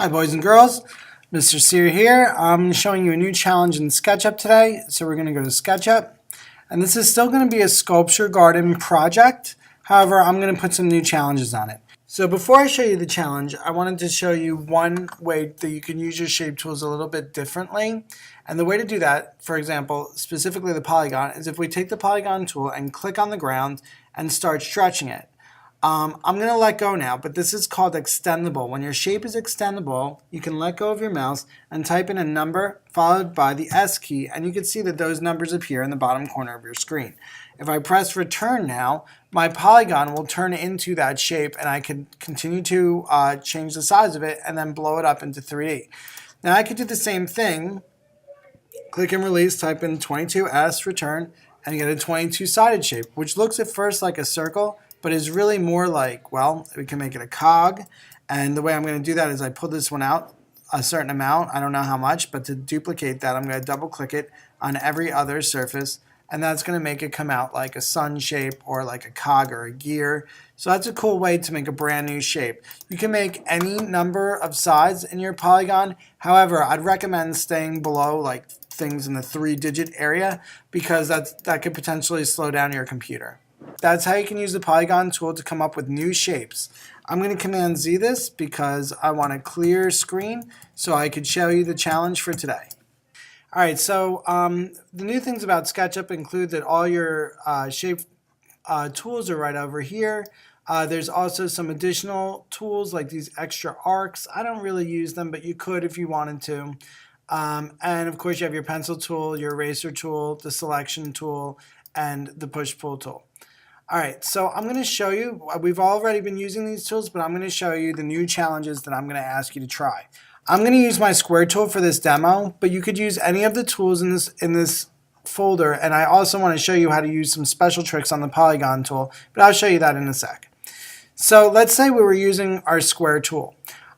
Hi boys and girls, Mr. Cier here. I'm showing you a new challenge in SketchUp today. So we're going to go to SketchUp, and this is still going to be a sculpture garden project. However, I'm going to put some new challenges on it. So before I show you the challenge, I wanted to show you one way that you can use your shape tools a little bit differently. And the way to do that, for example, specifically the polygon, is if we take the polygon tool and click on the ground and start stretching it. I'm going to let go now, but this is called extendable. When your shape is extendable, you can let go of your mouse and type in a number followed by the S key, and you can see that those numbers appear in the bottom corner of your screen. If I press return now, my polygon will turn into that shape, and I can continue to change the size of it and then blow it up into 3D. Now I could do the same thing. Click and release, type in 22S, return, and get a 22-sided shape, which looks at first like a circle, but is really more like, well, we can make it a cog. And the way I'm going to do that is I pull this one out a certain amount. I don't know how much, but to duplicate that, I'm going to double click it on every other surface. And that's going to make it come out like a sun shape or like a cog or a gear. So that's a cool way to make a brand new shape. You can make any number of sides in your polygon. However, I'd recommend staying below like things in the 3-digit area because that could potentially slow down your computer. That's how you can use the polygon tool to come up with new shapes. I'm going to Command Z this because I want a clear screen so I could show you the challenge for today. Alright, so the new things about SketchUp include that all your shape tools are right over here. There's also some additional tools like these extra arcs. I don't really use them, but you could if you wanted to. And of course you have your pencil tool, your eraser tool, the selection tool, and the push-pull tool. Alright, so I'm going to show you, we've already been using these tools, but I'm going to show you the new challenges that I'm going to ask you to try. I'm going to use my square tool for this demo, but you could use any of the tools in this folder, and I also want to show you how to use some special tricks on the polygon tool, but I'll show you that in a sec. So let's say we were using our square tool.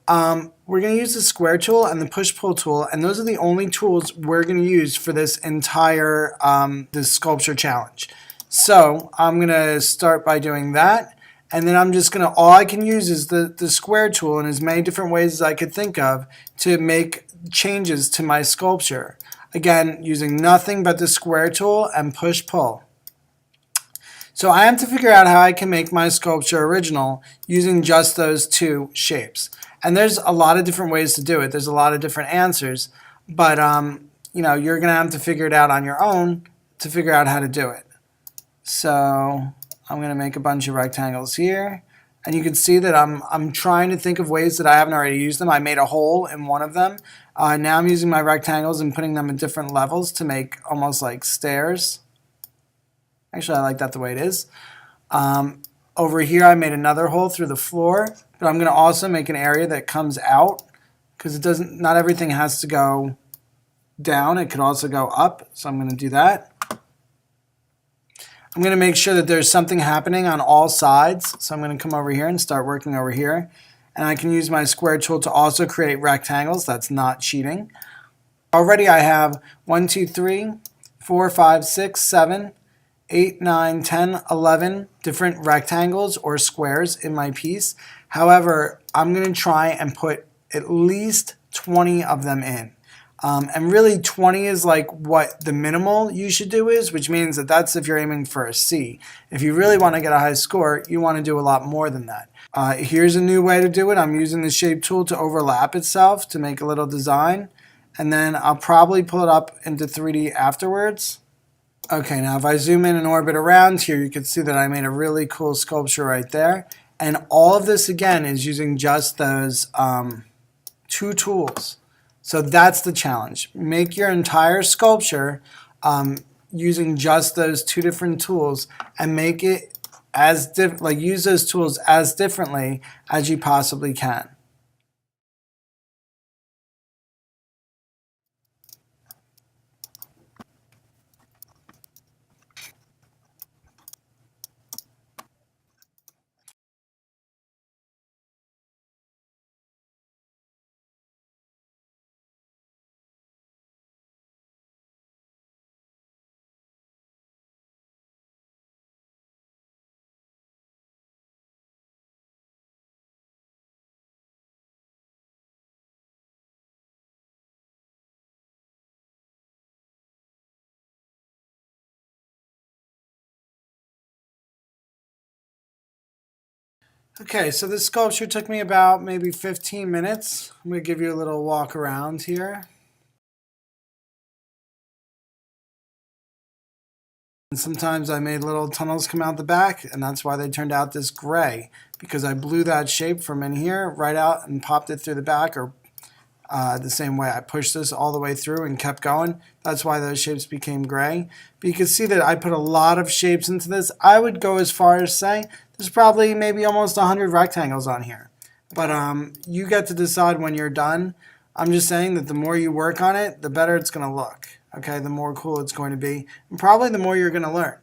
We're going to use the square tool and the push-pull tool, and those are the only tools we're going to use for this entire this sculpture challenge. So I'm going to start by doing that, and then I'm just going to, all I can use is the square tool in as many different ways as I could think of to make changes to my sculpture. Again, using nothing but the square tool and push-pull. So I have to figure out how I can make my sculpture original using just those two shapes. And there's a lot of different ways to do it. There's a lot of different answers, but you know, you're going to have to figure it out on your own to figure out how to do it. So I'm going to make a bunch of rectangles here, and you can see that I'm trying to think of ways that I haven't already used them. I made a hole in one of them. Now I'm using my rectangles and putting them at different levels to make almost like stairs. Actually, I like that the way it is. Over here I made another hole through the floor, but I'm going to also make an area that comes out because not everything has to go down. It could also go up, so I'm going to do that. I'm going to make sure that there's something happening on all sides. So I'm going to come over here and start working over here. And I can use my square tool to also create rectangles. That's not cheating. Already I have 1, 2, 3, 4, 5, 6, 7, 8, 9, 10, 11 different rectangles or squares in my piece. However, I'm going to try and put at least 20 of them in. And really 20 is like what the minimal you should do is, which means that that's if you're aiming for a C. If you really want to get a high score, you want to do a lot more than that. Here's a new way to do it. I'm using the shape tool to overlap itself to make a little design. And then I'll probably pull it up into 3D afterwards. Okay, now if I zoom in and orbit around here, you can see that I made a really cool sculpture right there. And all of this, again, is using just those two tools. So that's the challenge. Make your entire sculpture using just those two different tools and make it as use those tools as differently as you possibly can. Okay, so this sculpture took me about maybe 15 minutes. I'm going to give you a little walk around here. And sometimes I made little tunnels come out the back, and that's why they turned out this gray, because I blew that shape from in here right out and popped it through the back, or the same way I pushed this all the way through and kept going. That's why those shapes became gray. But you can see that I put a lot of shapes into this. I would go as far as say there's probably maybe almost 100 rectangles on here. But you get to decide when you're done. I'm just saying that the more you work on it, the better it's going to look. Okay, the more cool it's going to be, and probably the more you're going to learn.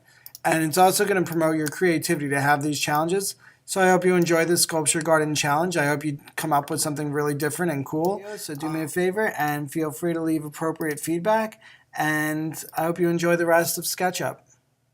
And it's also going to promote your creativity to have these challenges. So I hope you enjoy this sculpture garden challenge. I hope you come up with something really different and cool. So do me a favor and feel free to leave appropriate feedback. And I hope you enjoy the rest of SketchUp.